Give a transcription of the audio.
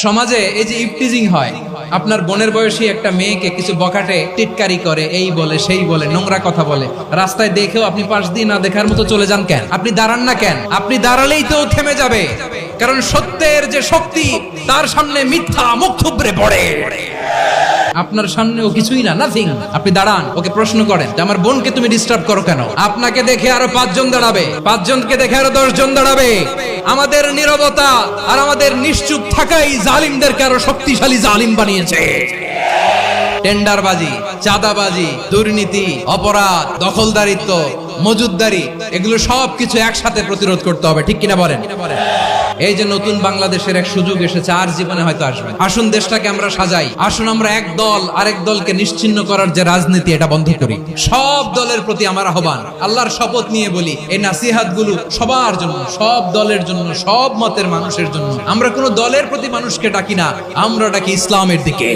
সমাজে এই যে ইফটিজিং হয়, আপনার বোনের বয়সী একটা মেয়েকে কিছু বকাটে টিটকারি করে, এই বলে সেই বলে, নোংরা কথা বলে, রাস্তায় দেখেও আপনি পাশ দিয়ে না দেখার মতো চলে যান কেন? আপনি দাঁড়ান না কেন? আপনি দাঁড়ালেই তো থেমে যাবে, কারণ সত্যের যে শক্তি তার সামনে মিথ্যা মুখ থুবড়ে পড়ে। আপনার সামনে ও কিছুই না, নাথিং। আপনি দাঁড়ান, ওকে প্রশ্ন করেন যে আমার বোনকে তুমি ডিস্টার্ব করো কেন? আপনাকে দেখে আরো 5 জন দাঁড়াবে, 5 জনকে দেখে আরো 10 জন দাঁড়াবে। আমাদের নীরবতা আর আমাদের নিশ্চুপ থাকাই জালিমদেরকে আরো শক্তিশালী জালিম বানিয়েছে। টেন্ডারবাজি, চাঁদাবাজি, দুর্নীতি, অপরাধ, দখলদারিত্ব, মজুদদারি, এগুলো সবকিছু একসাথে প্রতিরোধ করতে হবে, ঠিক কিনা বলেন? এই যে নতুন বাংলাদেশের এক সুযোগ এসেছে, আর জীবনে হয়তো আসবে। আসুন দেশটাকে আমরা সাজাই, আসুন আমরা এক দল আরেক দলকে নিশ্চিহ্ন করার যে রাজনীতি, এটা বন্ধ করি। সব দলের প্রতি আমার আহ্বান, আল্লাহর শপথ নিয়ে বলি, এই নাসিহাত গুলো সবার জন্য, সব দলের জন্য, সব মতের মানুষের জন্য। আমরা কোনো দলের প্রতি মানুষকে ডাকি না, আমরা ডাকি ইসলামের দিকে।